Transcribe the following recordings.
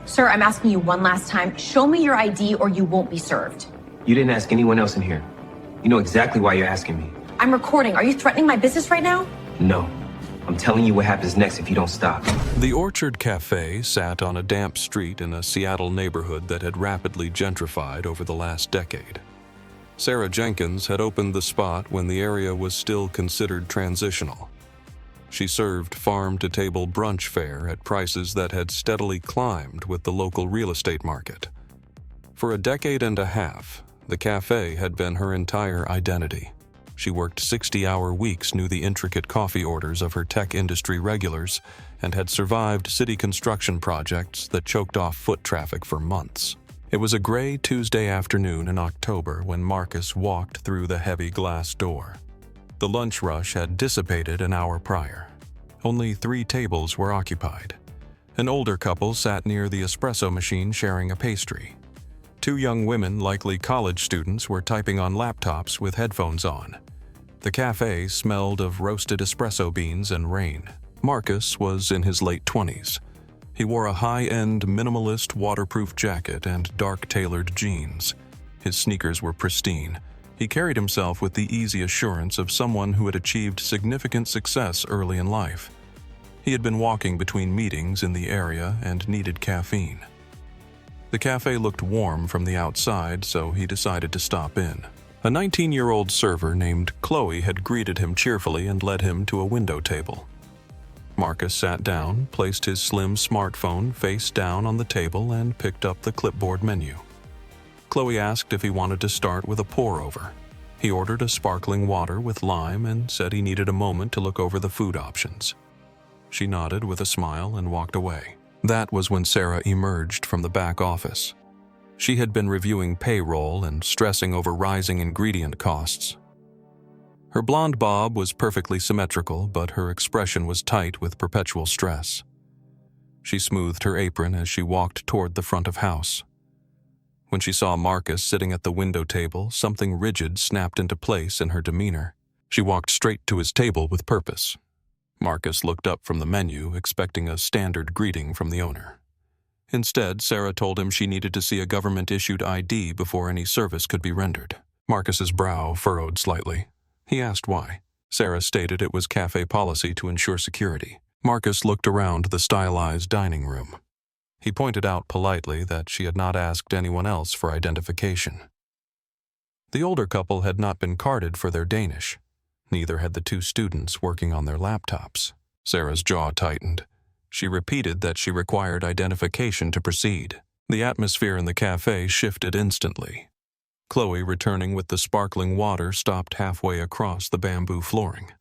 Sir, I'm asking you one last time. Show me your ID or you won't be served. You didn't ask anyone else in here. You know exactly why you're asking me. I'm recording. Are you threatening my business right now? No. I'm telling you what happens next if you don't stop. The Orchard Café sat on a damp street in a Seattle neighborhood that had rapidly gentrified over the last decade. Sarah Jenkins had opened the spot when the area was still considered transitional. She served farm-to-table brunch fare at prices that had steadily climbed with the local real estate market. For a decade and a half, the cafe had been her entire identity. She worked 60-hour weeks, knew the intricate coffee orders of her tech industry regulars, and had survived city construction projects that choked off foot traffic for months. It was a gray Tuesday afternoon in October when Marcus walked through the heavy glass door. The lunch rush had dissipated an hour prior. Only 3 tables were occupied. An older couple sat near the espresso machine sharing a pastry. 2 young women, likely college students, were typing on laptops with headphones on. The cafe smelled of roasted espresso beans and rain. Marcus was in his late 20s. He wore a high-end minimalist waterproof jacket and dark-tailored jeans. His sneakers were pristine. He carried himself with the easy assurance of someone who had achieved significant success early in life. He had been walking between meetings in the area and needed caffeine. The cafe looked warm from the outside, so he decided to stop in. A 19-year-old server named Chloe had greeted him cheerfully and led him to a window table. Marcus sat down, placed his slim smartphone face down on the table, and picked up the clipboard menu. Chloe asked if he wanted to start with a pour-over. He ordered a sparkling water with lime and said he needed a moment to look over the food options. She nodded with a smile and walked away. That was when Sarah emerged from the back office. She had been reviewing payroll and stressing over rising ingredient costs. Her blonde bob was perfectly symmetrical, but her expression was tight with perpetual stress. She smoothed her apron as she walked toward the front of house. When she saw Marcus sitting at the window table, something rigid snapped into place in her demeanor. She walked straight to his table with purpose. Marcus looked up from the menu, expecting a standard greeting from the owner. Instead, Sarah told him she needed to see a government-issued ID before any service could be rendered. Marcus's brow furrowed slightly. He asked why. Sarah stated it was cafe policy to ensure security. Marcus looked around the stylized dining room. He pointed out politely that she had not asked anyone else for identification. The older couple had not been carded for their Danish. Neither had the 2 students working on their laptops. Sarah's jaw tightened. She repeated that she required identification to proceed. The atmosphere in the cafe shifted instantly. Chloe, returning with the sparkling water, stopped halfway across the bamboo flooring.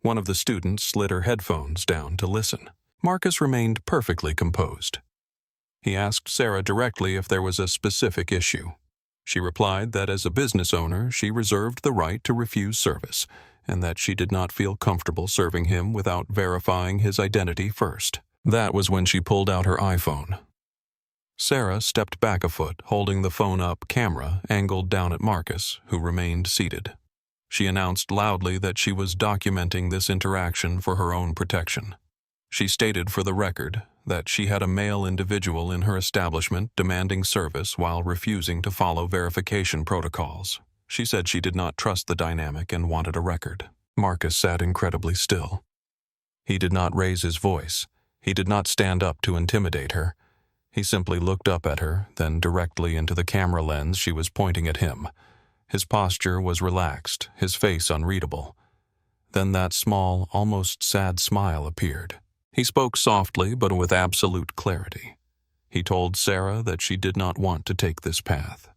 One of the students slid her headphones down to listen. Marcus remained perfectly composed. He asked Sarah directly if there was a specific issue. She replied that as a business owner, she reserved the right to refuse service, and that she did not feel comfortable serving him without verifying his identity first. That was when she pulled out her iPhone. Sarah stepped back a foot, holding the phone up, camera angled down at Marcus, who remained seated. She announced loudly that she was documenting this interaction for her own protection. She stated for the record that she had a male individual in her establishment demanding service while refusing to follow verification protocols. She said she did not trust the dynamic and wanted a record. Marcus sat incredibly still. He did not raise his voice. He did not stand up to intimidate her. He simply looked up at her, then directly into the camera lens she was pointing at him. His posture was relaxed, his face unreadable. Then that small, almost sad smile appeared. He spoke softly but with absolute clarity. He told Sarah that she did not want to take this path.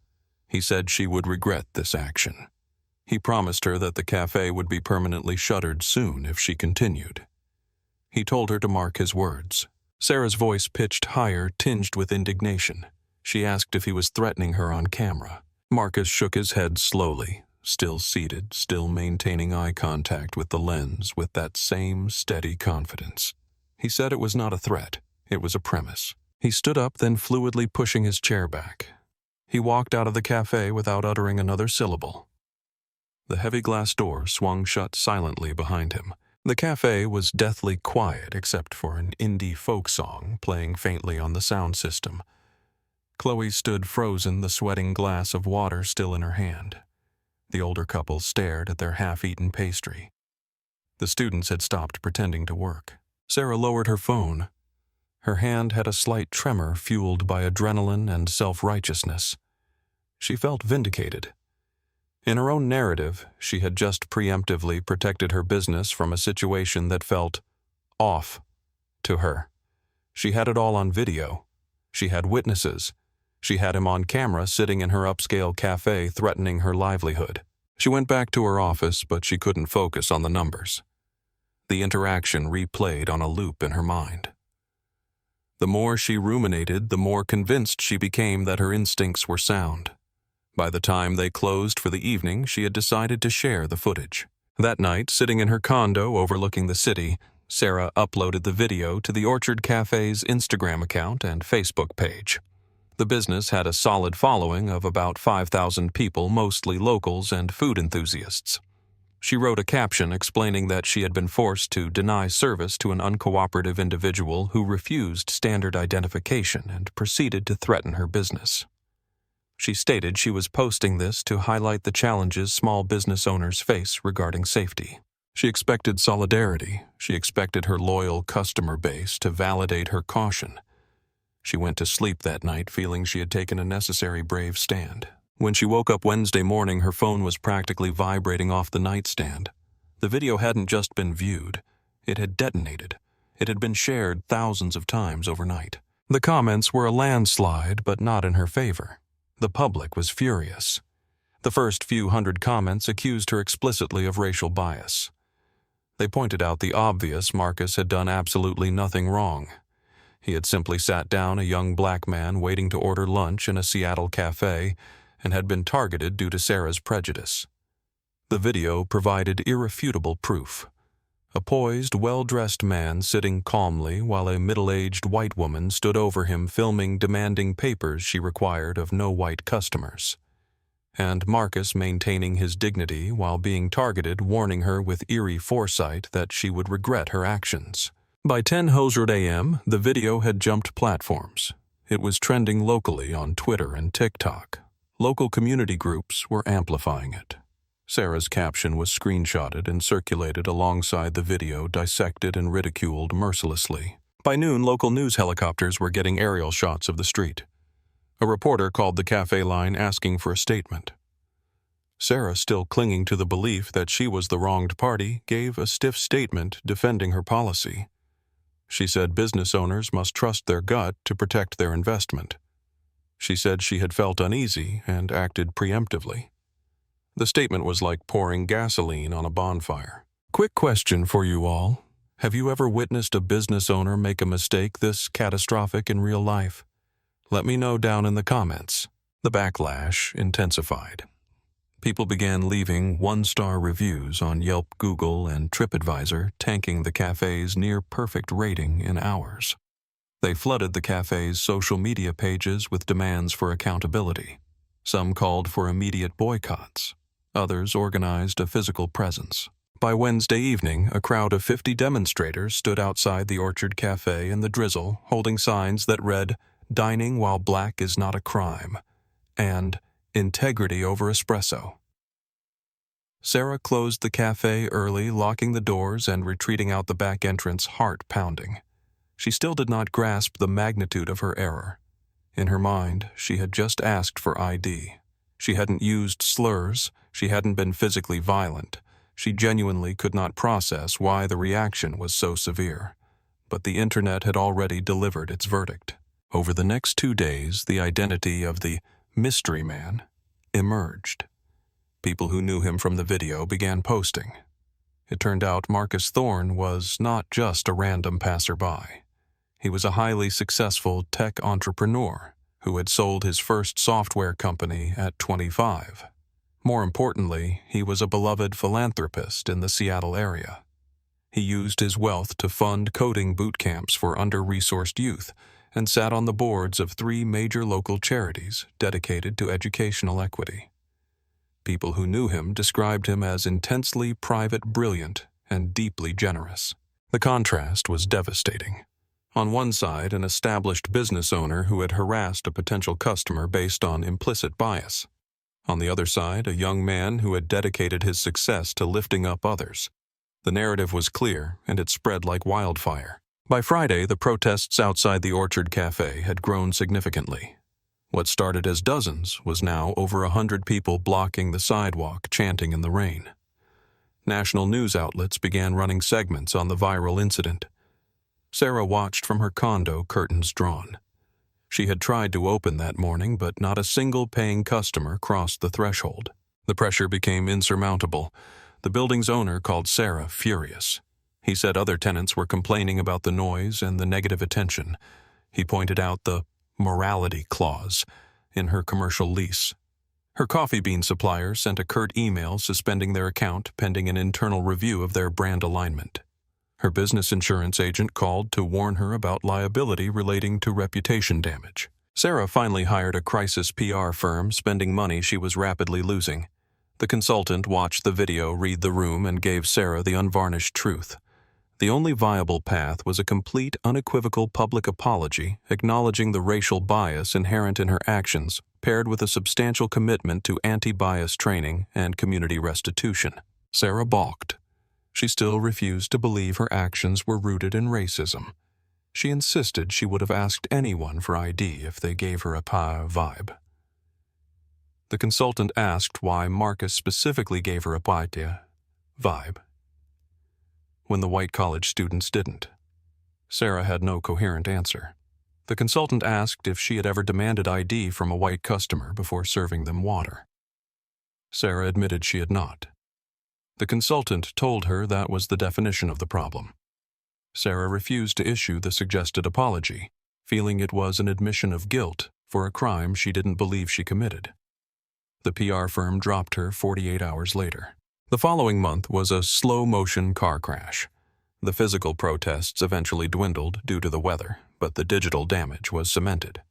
He said she would regret this action. He promised her that the cafe would be permanently shuttered soon if she continued. He told her to mark his words. Sarah's voice pitched higher, tinged with indignation. She asked if he was threatening her on camera. Marcus shook his head slowly, still seated, still maintaining eye contact with the lens with that same steady confidence. He said it was not a threat, it was a premise. He stood up, then fluidly pushing his chair back. He walked out of the cafe without uttering another syllable. The heavy glass door swung shut silently behind him. The cafe was deathly quiet except for an indie folk song playing faintly on the sound system. Chloe stood frozen, the sweating glass of water still in her hand. The older couple stared at their half-eaten pastry. The students had stopped pretending to work. Sarah lowered her phone. Her hand had a slight tremor fueled by adrenaline and self-righteousness. She felt vindicated. In her own narrative, she had just preemptively protected her business from a situation that felt off to her. She had it all on video. She had witnesses. She had him on camera sitting in her upscale cafe threatening her livelihood. She went back to her office, but she couldn't focus on the numbers. The interaction replayed on a loop in her mind. The more she ruminated, the more convinced she became that her instincts were sound. By the time they closed for the evening, she had decided to share the footage. That night, sitting in her condo overlooking the city, Sarah uploaded the video to the Orchard Cafe's Instagram account and Facebook page. The business had a solid following of about 5,000 people, mostly locals and food enthusiasts. She wrote a caption explaining that she had been forced to deny service to an uncooperative individual who refused standard identification and proceeded to threaten her business. She stated she was posting this to highlight the challenges small business owners face regarding safety. She expected solidarity. She expected her loyal customer base to validate her caution. She went to sleep that night feeling she had taken a necessary brave stand. When she woke up Wednesday morning, her phone was practically vibrating off the nightstand. The video hadn't just been viewed. It had detonated. It had been shared thousands of times overnight. The comments were a landslide, but not in her favor. The public was furious. The first few hundred comments accused her explicitly of racial bias. They pointed out the obvious: Marcus had done absolutely nothing wrong. He had simply sat down a young black man waiting to order lunch in a Seattle cafe and had been targeted due to Sarah's prejudice. The video provided irrefutable proof. A poised, well-dressed man sitting calmly while a middle-aged white woman stood over him filming demanding papers she required of no white customers. And Marcus maintaining his dignity while being targeted, warning her with eerie foresight that she would regret her actions. By 10:00 a.m., the video had jumped platforms. It was trending locally on Twitter and TikTok. Local community groups were amplifying it. Sarah's caption was screenshotted and circulated alongside the video, dissected and ridiculed mercilessly. By noon, local news helicopters were getting aerial shots of the street. A reporter called the cafe line asking for a statement. Sarah, still clinging to the belief that she was the wronged party, gave a stiff statement defending her policy. She said business owners must trust their gut to protect their investment. She said she had felt uneasy and acted preemptively. The statement was like pouring gasoline on a bonfire. Quick question for you all. Have you ever witnessed a business owner make a mistake this catastrophic in real life? Let me know down in the comments. The backlash intensified. People began leaving one-star reviews on Yelp, Google, and TripAdvisor, tanking the cafe's near-perfect rating in hours. They flooded the cafe's social media pages with demands for accountability. Some called for immediate boycotts. Others organized a physical presence. By Wednesday evening, a crowd of 50 demonstrators stood outside the Orchard Cafe in the drizzle, holding signs that read, "Dining while black is not a crime," and "Integrity over espresso." Sarah closed the cafe early, locking the doors and retreating out the back entrance, heart pounding. She still did not grasp the magnitude of her error. In her mind, she had just asked for ID. She hadn't used slurs. She hadn't been physically violent. She genuinely could not process why the reaction was so severe. But the internet had already delivered its verdict. Over the next 2 days, the identity of the mystery man emerged. People who knew him from the video began posting. It turned out Marcus Thorne was not just a random passerby. He was a highly successful tech entrepreneur who had sold his first software company at 25. More importantly, he was a beloved philanthropist in the Seattle area. He used his wealth to fund coding boot camps for under-resourced youth and sat on the boards of 3 major local charities dedicated to educational equity. People who knew him described him as intensely private brilliant and deeply generous. The contrast was devastating. On one side, an established business owner who had harassed a potential customer based on implicit bias. On the other side, a young man who had dedicated his success to lifting up others. The narrative was clear, and it spread like wildfire. By Friday, the protests outside the Orchard Café had grown significantly. What started as dozens was now over 100 people blocking the sidewalk, chanting in the rain. National news outlets began running segments on the viral incident. Sarah watched from her condo, curtains drawn. She had tried to open that morning, but not a single paying customer crossed the threshold. The pressure became insurmountable. The building's owner called Sarah furious. He said other tenants were complaining about the noise and the negative attention. He pointed out the morality clause in her commercial lease. Her coffee bean supplier sent a curt email suspending their account pending an internal review of their brand alignment. Her business insurance agent called to warn her about liability relating to reputation damage. Sarah finally hired a crisis PR firm, spending money she was rapidly losing. The consultant watched the video, read the room, and gave Sarah the unvarnished truth. The only viable path was a complete, unequivocal public apology, acknowledging the racial bias inherent in her actions, paired with a substantial commitment to anti-bias training and community restitution. Sarah balked. She still refused to believe her actions were rooted in racism. She insisted she would have asked anyone for ID if they gave her a vibe. The consultant asked why Marcus specifically gave her a vibe when the white college students didn't. Sarah had no coherent answer. The consultant asked if she had ever demanded ID from a white customer before serving them water. Sarah admitted she had not. The consultant told her that was the definition of the problem. Sarah refused to issue the suggested apology, feeling it was an admission of guilt for a crime she didn't believe she committed. The PR firm dropped her 48 hours later. The following month was a slow-motion car crash. The physical protests eventually dwindled due to the weather, but the digital damage was cemented.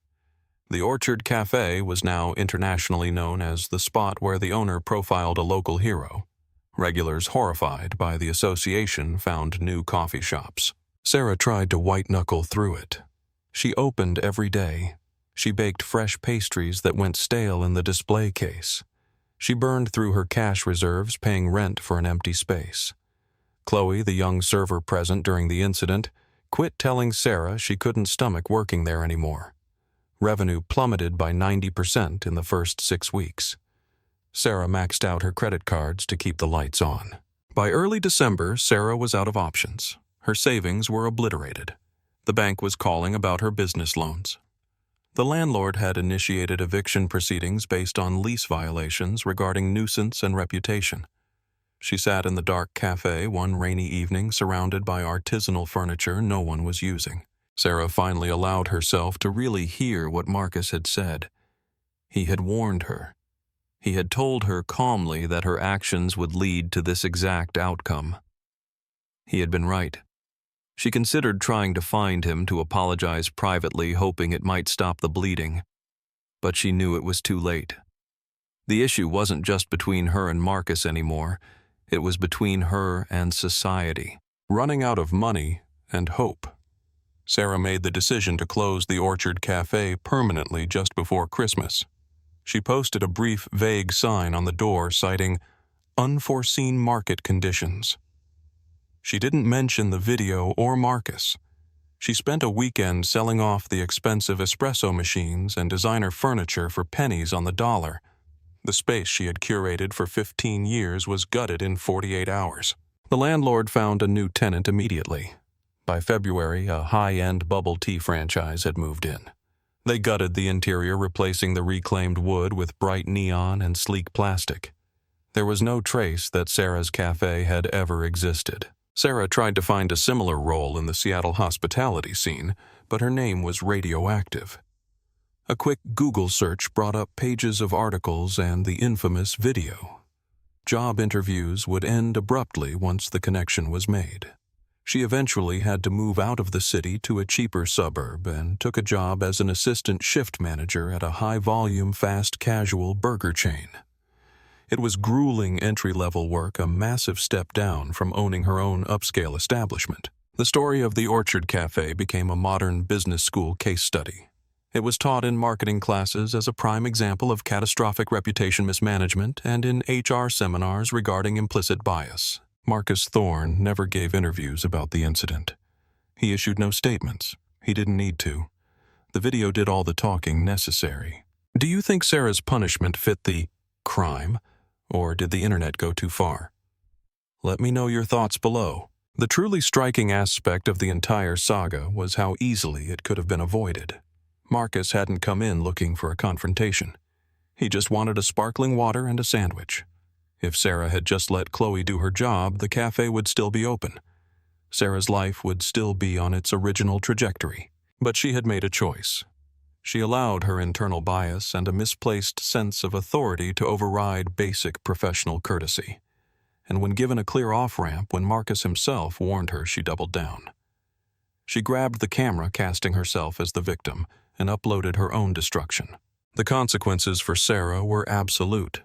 The Orchard Café was now internationally known as the spot where the owner profiled a local hero. Regulars horrified by the association found new coffee shops. Sarah tried to white-knuckle through it. She opened every day. She baked fresh pastries that went stale in the display case. She burned through her cash reserves, paying rent for an empty space. Chloe, the young server present during the incident, quit telling Sarah she couldn't stomach working there anymore. Revenue plummeted by 90% in the first 6 weeks. Sarah maxed out her credit cards to keep the lights on. By early December, Sarah was out of options. Her savings were obliterated. The bank was calling about her business loans. The landlord had initiated eviction proceedings based on lease violations regarding nuisance and reputation. She sat in the dark cafe one rainy evening, surrounded by artisanal furniture no one was using. Sarah finally allowed herself to really hear what Marcus had said. He had warned her. He had told her calmly that her actions would lead to this exact outcome. He had been right. She considered trying to find him to apologize privately, hoping it might stop the bleeding. But she knew it was too late. The issue wasn't just between her and Marcus anymore. It was between her and society, running out of money and hope. Sarah made the decision to close the Orchard Café permanently just before Christmas. She posted a brief, vague sign on the door citing unforeseen market conditions. She didn't mention the video or Marcus. She spent a weekend selling off the expensive espresso machines and designer furniture for pennies on the dollar. The space she had curated for 15 years was gutted in 48 hours. The landlord found a new tenant immediately. By February, a high-end bubble tea franchise had moved in. They gutted the interior, replacing the reclaimed wood with bright neon and sleek plastic. There was no trace that Sarah's cafe had ever existed. Sarah tried to find a similar role in the Seattle hospitality scene, but her name was radioactive. A quick Google search brought up pages of articles and the infamous video. Job interviews would end abruptly once the connection was made. She eventually had to move out of the city to a cheaper suburb and took a job as an assistant shift manager at a high-volume, fast-casual burger chain. It was grueling entry-level work, a massive step down from owning her own upscale establishment. The story of the Orchard Café became a modern business school case study. It was taught in marketing classes as a prime example of catastrophic reputation mismanagement and in HR seminars regarding implicit bias. Marcus Thorne never gave interviews about the incident. He issued no statements. He didn't need to. The video did all the talking necessary. Do you think Sarah's punishment fit the crime, or did the internet go too far? Let me know your thoughts below. The truly striking aspect of the entire saga was how easily it could have been avoided. Marcus hadn't come in looking for a confrontation. He just wanted a sparkling water and a sandwich. If Sarah had just let Chloe do her job, the cafe would still be open. Sarah's life would still be on its original trajectory. But she had made a choice. She allowed her internal bias and a misplaced sense of authority to override basic professional courtesy. And when given a clear off-ramp, when Marcus himself warned her, she doubled down. She grabbed the camera, casting herself as the victim, and uploaded her own destruction. The consequences for Sarah were absolute.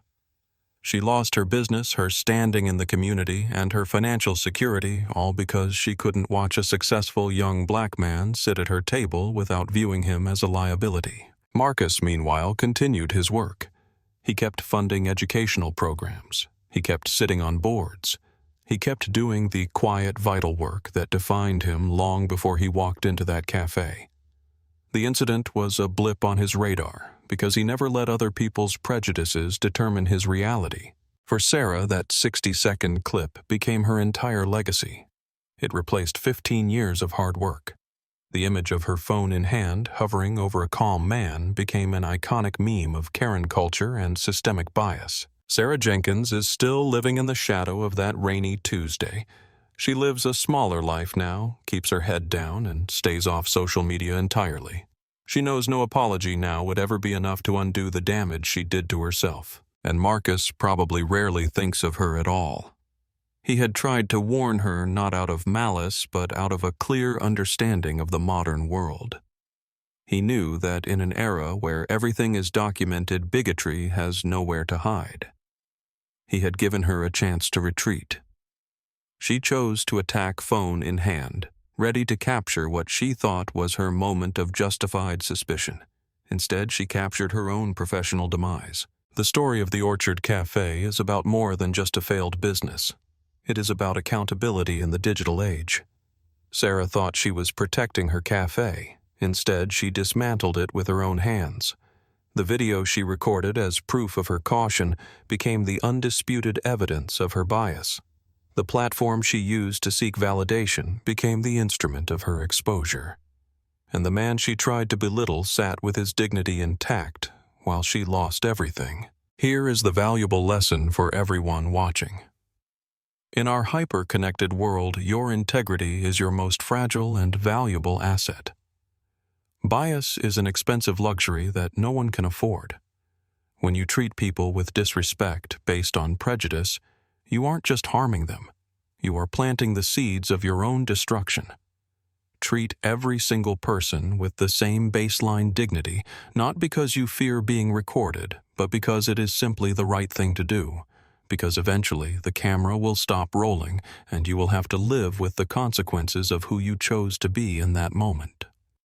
She lost her business, her standing in the community, and her financial security, all because she couldn't watch a successful young black man sit at her table without viewing him as a liability. Marcus, meanwhile, continued his work. He kept funding educational programs. He kept sitting on boards. He kept doing the quiet, vital work that defined him long before he walked into that cafe. The incident was a blip on his radar, because he never let other people's prejudices determine his reality. For Sarah, that 60-second clip became her entire legacy. It replaced 15 years of hard work. The image of her phone in hand, hovering over a calm man, became an iconic meme of Karen culture and systemic bias. Sarah Jenkins is still living in the shadow of that rainy Tuesday. She lives a smaller life now, keeps her head down, and stays off social media entirely. She knows no apology now would ever be enough to undo the damage she did to herself, and Marcus probably rarely thinks of her at all. He had tried to warn her not out of malice, but out of a clear understanding of the modern world. He knew that in an era where everything is documented, bigotry has nowhere to hide. He had given her a chance to retreat. She chose to attack phone in hand, ready to capture what she thought was her moment of justified suspicion. Instead, she captured her own professional demise. The story of the Orchard Café is about more than just a failed business. It is about accountability in the digital age. Sarah thought she was protecting her cafe. Instead, she dismantled it with her own hands. The video she recorded as proof of her caution became the undisputed evidence of her bias. The platform she used to seek validation became the instrument of her exposure. And the man she tried to belittle sat with his dignity intact while she lost everything. Here is the valuable lesson for everyone watching. In our hyper-connected world, your integrity is your most fragile and valuable asset. Bias is an expensive luxury that no one can afford. When you treat people with disrespect based on prejudice, you aren't just harming them. You are planting the seeds of your own destruction. Treat every single person with the same baseline dignity, not because you fear being recorded, but because it is simply the right thing to do. Because eventually the camera will stop rolling and you will have to live with the consequences of who you chose to be in that moment.